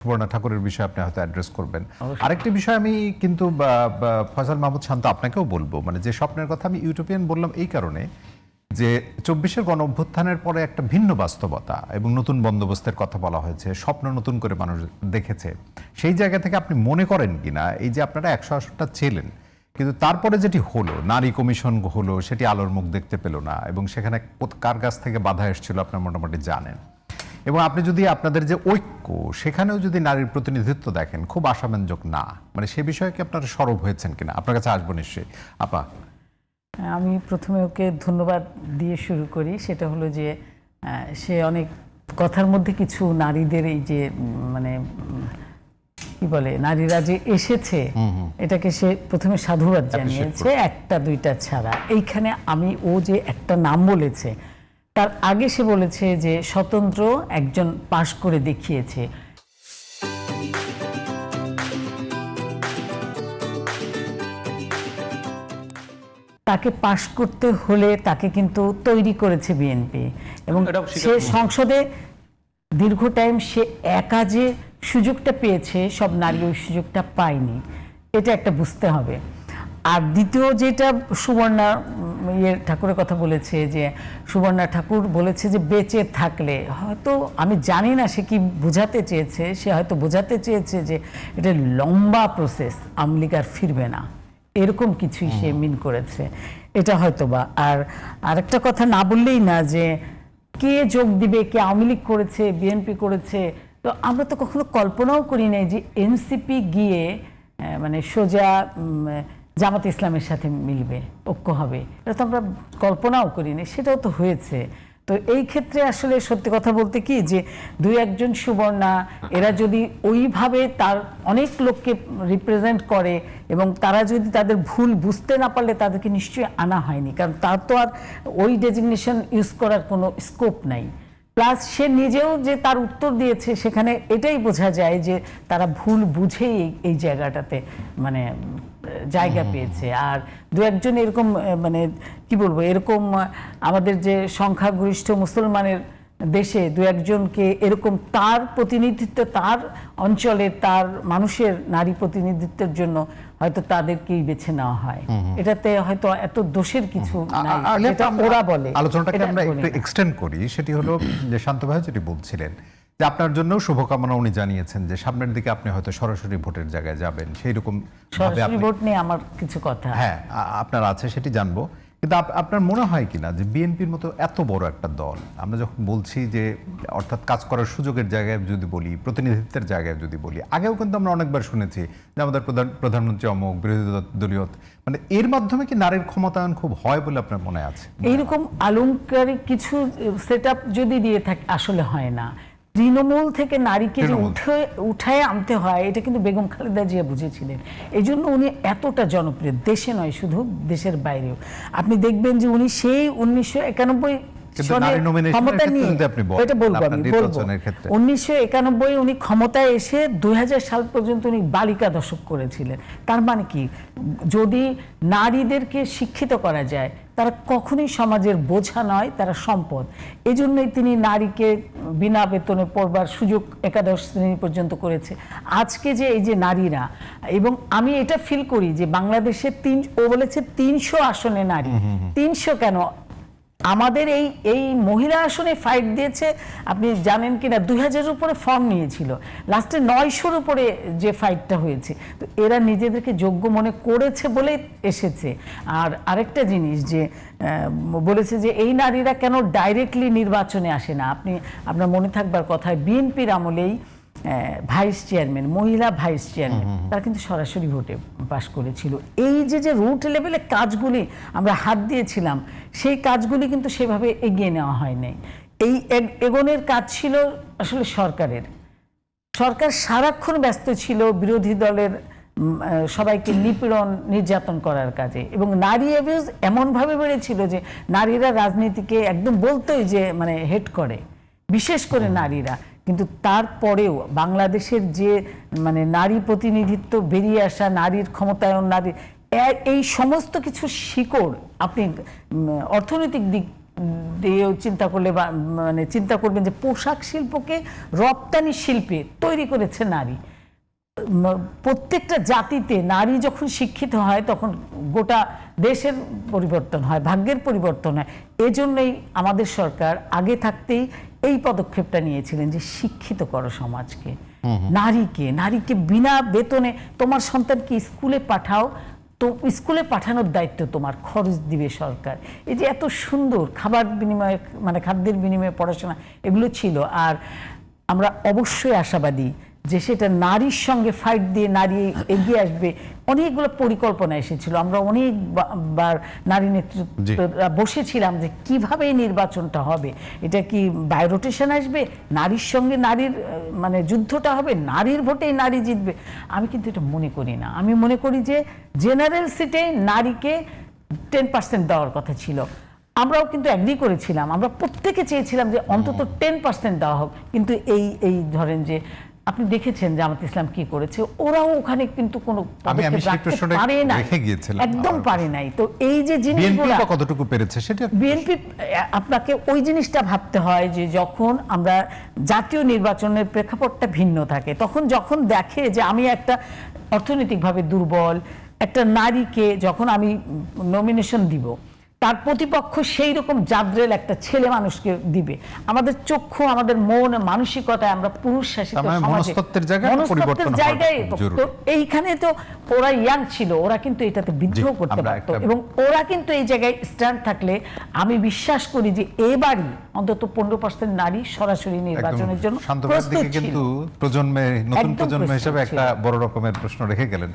সুবর্ণা ঠাকুরের বিষয়ে আপনি হয়তো অ্যাড্রেস করবেন। আরেকটি বিষয় আমি কিন্তু ফয়সাল মাহমুদ শান্ত আপনাকেও বলবো, মানে যে স্বপ্নের কথা আমি ইউটোপিয়ান বললাম এই কারণে যে ২৪-এর গণ অভ্যুত্থানের পরে একটা ভিন্ন বাস্তবতা এবং নতুন বন্দোবস্তের কথা বলা হয়েছে, স্বপ্ন নতুন করে মানুষ দেখেছে। সেই জায়গা থেকে আপনি মনে করেন কিনা এই যে আপনারা ১০০ আসনটা ছিলেন, কিন্তু তারপরে যেটি হলো, নারী কমিশন হলো, সেটি আলোর মুখ দেখতে পেল না এবং সেখানে কার কাছ থেকে বাধা এসেছিল আপনার মোটামুটি জানেন। এবং আপনি যদি আপনাদের যে ঐক্য, সেখানেও যদি নারীর প্রতিনিধিত্ব দেখেন খুব আশাব্যঞ্জক না, মানে সে বিষয়ে কি আপনারা সরব হয়েছেন কিনা? আপনার কাছে আসবো নিশ্চয়ই আপা। আমি প্রথমে ওকে ধন্যবাদ দিয়ে শুরু করি। সেটা হলো যে সে অনেক কথার মধ্যে কিছু নারীদের এই যে মানে কি বলে নারীরা যে এসেছে এটাকে সে প্রথমে সাধুবাদ জানিয়েছে, একটা দুইটা ছাড়া। এইখানে ও যে একটা নাম বলেছে, তার আগে সে বলেছে যে স্বতন্ত্র একজন পাশ করে দেখিয়েছে। তাকে পাশ করতে হলে তাকে কিন্তু তৈরি করেছে বিএনপি, এবং সে সংসদে দীর্ঘ টাইম সে একা যে সুযোগটা পেয়েছে, সব নারী ওই সুযোগটা পায়নি, এটা একটা বুঝতে হবে। আর দ্বিতীয় যেটা সুবর্ণা ঠাকুরের কথা বলেছে, যে সুবর্ণা ঠাকুর বলেছে যে বেঁচে থাকলে, হয়তো আমি জানি না সে কি বোঝাতে চেয়েছে। সে হয়তো বোঝাতে চেয়েছে যে এটা লম্বা প্রসেস, আওয়ামী লীগ আর ফিরবে না, এরকম কিছুই সে মিন করেছে, এটা হয়তো বা। আর আরেকটা কথা না বললেই না, যে কে যোগ দিবে, কে আওয়ামী লীগ করেছে, বিএনপি করেছে, তো আমরা তো কখনো কল্পনাও করি নাই যে এনসিপি গিয়ে মানে সোজা জামাত ইসলামের সাথে মিলবে, ঐক্য হবে, এটা তো আমরা কল্পনাও করিনি, সেটাও তো হয়েছে। তো এই ক্ষেত্রে আসলে সত্যি কথা বলতে কি, যে দুই একজন সুবর্ণা এরা যদি ওইভাবে তার অনেক লোককে রিপ্রেজেন্ট করে, এবং তারা যদি তাদের ভুল বুঝতে না পারলে তাদেরকে নিশ্চয়ই আনা হয়নি, কারণ তার তো আর ওই ডেজিগনেশন ইউজ করার কোনো স্কোপ নাই। প্লাস সে নিজেও যে তার উত্তর দিয়েছে, সেখানে এটাই বোঝা যায় যে তারা ভুল বুঝেই এই জায়গাটাতে মানে জায়গা পেয়েছে। আর দু একজন এরকম মানে কি বলবো, এরকম আমাদের যে সংখ্যাগরিষ্ঠ মুসলমানের দেশে দু একজনকে এরকম তার প্রতিনিধিত্ব, তার অঞ্চলের তার মানুষের নারী প্রতিনিধিত্বের জন্য হয়তো তাদেরকেই বেছে নেওয়া হয়, এটাতে হয়তো এত দোষের কিছু নাই, যেটা ওরা বলে। আলোচনাটাকে আমরা একটু এক্সটেন্ড করি, সেটি হলো যে শান্ত ভাই যেটি বলছিলেন যে আপনার জন্য শুভকামনা উনি জানিয়েছেন যে সামনের দিকে আপনি হয়তো সরাসরি ভোটের জায়গায় যাবেন, সেই রকম সরাসরি ভোট নিয়ে আমার কিছু কথা হ্যাঁ আপনার আছে, সেটি জানবো। কিন্তু আপনার মনে হয় কিনা যে বিএনপির মতো এত বড় একটা দল, আমরা যখন বলছি যে অর্থাৎ কাজ করার সুযোগের জায়গায় যদি বলি, প্রতিনিধিত্বের জায়গায় যদি বলি, আগেও কিন্তু আমরা অনেকবার শুনেছি যে আমাদের প্রধানমন্ত্রী অমুক, বিরোধী দলীয়, মানে এর মাধ্যমে কি নারীর ক্ষমতায়ন খুব হয় বলে আপনার মনে আছে? এইরকম আলংকারিক কিছু সেট যদি দিয়ে থাকে, আসলে হয় না। তৃণমূল থেকে নারীকে যে উঠায় আনতে হয়, এটা কিন্তু বেগম খালেদা জিয়া বুঝেছিলেন। এই জন্য উনি এতটা জনপ্রিয়, দেশে নয় শুধু, দেশের বাইরেও। আপনি দেখবেন যে উনি সেই 1991 ক্ষমতা নিয়ে, এটা বলবো আমি, 1991 উনি ক্ষমতায় এসে 2000 সাল পর্যন্ত উনি বালিকা দশক করেছিলেন। তার মানে কি, যদি নারীদেরকে শিক্ষিত করা যায়, তারা কখনোই সমাজের বোঝা নয়, তারা সম্পদ। এই জন্যই তিনি নারীকে বিনা বেতনে পড়বার সুযোগ 11 শ্রেণী পর্যন্ত করেছে। আজকে যে এই যে নারীরা, এবং আমি এটা ফিল করি যে বাংলাদেশে ও বলেছে 300 আসনে নারী, 300 কেন, আমাদের এই মহিলা আসনে ফাইট দিয়েছে, আপনি জানেন কিনা, 2000-এর উপরে ফর্ম নিয়েছিল, লাস্টে 900-র উপরে যে ফাইটটা হয়েছে। তো এরা নিজেদেরকে যোগ্য মনে করেছে বলে এসেছে। আর আরেকটা জিনিস যে বলেছে যে এই নারীরা কেন ডাইরেক্টলি নির্বাচনে আসে না। আপনার মনে থাকবার কথা, বিএনপির আমলেই ভাইস চেয়ারম্যান, মহিলা ভাইস চেয়ারম্যান, তারা কিন্তু সরাসরি ভোটে পাশ করেছিল। এই যে রুট লেভেলে কাজগুলি আমরা হাত দিয়েছিলাম, সেই কাজগুলি কিন্তু সেভাবে এগিয়ে নেওয়া হয় নাই। এই এগোনের কাজ ছিল আসলে সরকারের। সরকার সারাক্ষণ ব্যস্ত ছিল বিরোধী দলের সবাইকে নিপীড়ন নির্যাতন করার কাজে, এবং নারী অ্যাবিউজ এমনভাবে বেড়েছিল যে নারীরা রাজনীতিকে একদম বলতোই যে মানে হেট করে, বিশেষ করে নারীরা। কিন্তু তারপরেও বাংলাদেশের যে মানে নারী প্রতিনিধিত্ব বেরিয়ে আসা, নারীর ক্ষমতায়ন, নারী এই সমস্ত কিছু শিকড় আপনি অর্থনৈতিক দিক দিয়েও চিন্তা করলে মানে চিন্তা করবেন যে পোশাক শিল্পকে রপ্তানি শিল্পে তৈরি করেছে নারী। প্রত্যেকটা জাতিতে নারী যখন শিক্ষিত হয় তখন গোটা দেশের পরিবর্তন হয়, ভাগ্যের পরিবর্তন হয়। এজন্যই আমাদের সরকার আগে থাকতেই এই পদক্ষেপটা নিয়েছিলেন যে শিক্ষিত করো সমাজকে, নারীকে বিনা বেতনে তোমার সন্তানকে স্কুলে পাঠাও, তো স্কুলে পাঠানোর দায়িত্ব তোমার, খরচ দিবে সরকার। এই যে এত সুন্দর খাবার বিনিময়ে, মানে খাদ্যের বিনিময়ে পড়াশোনা, এগুলো ছিল। আর আমরা অবশ্যই আশাবাদী যে সেটা নারীর সঙ্গে ফাইট দিয়ে নারী এগিয়ে আসবে। অনেকগুলো পরিকল্পনা এসেছিল, আমরা অনেকবার নারী নেতৃত্ব বসেছিলাম যে কিভাবে এই নির্বাচনটা হবে, এটা কি বাই রোটেশন আসবে, নারীর সঙ্গে নারীর মানে যুদ্ধটা হবে, নারীর ভোটেই নারী জিতবে। আমি কিন্তু এটা মনে করি না। আমি মনে করি যে জেনারেল সিটে নারীকে 10% দেওয়ার কথা ছিল। আমরাও কিন্তু অ্যাগ্রি করেছিলাম, আমরা প্রত্যেকে চেয়েছিলাম যে অন্তত 10% দেওয়া হোক। কিন্তু এই ধরেন যে আপনি দেখেছেন জামাত ইসলাম কি করেছে, ওরাও ওখানে কিন্তু কোনো পদক্ষেপ রাখতে পারে না, একদম পারে নাই। তো এই যে জিনিসগুলো কতটুকু পেরেছে সেটা বিএনপি, আপনাকে ওই জিনিসটা ভাবতে হয় যে যখন আমরা জাতীয় নির্বাচনের প্রেক্ষাপটটা ভিন্ন থাকে, তখন যখন দেখে যে আমি একটা অর্থনৈতিকভাবে দুর্বল একটা নারীকে যখন আমি নমিনেশন দিব, তার প্রতিপক্ষ সেই রকম জাদ্রেল একটা ছেলে মানুষকে দিবে, আমাদের চক্ষু, আমাদের মন, মানসিকতায় আমরা পুরুষ শাসিত সমাজে মনস্তত্ত্বের জায়গায়, তো এইখানে তো ওরা ইয়াং ছিল, ওরা কিন্তু এটাতে বিদ্রোহ করতে পারত, এবং ওরা কিন্তু এই জায়গায় স্ট্যান্ড থাকলে আমি বিশ্বাস করি যে এবারই অন্তত 15% নারী সরাসরি নির্বাচনের জন্য প্রস্তুত ছিল। কিন্তু প্রজন্মে, নতুন প্রজন্ম হিসেবে একটা বড় রকমের প্রশ্ন রেখে গেলেন।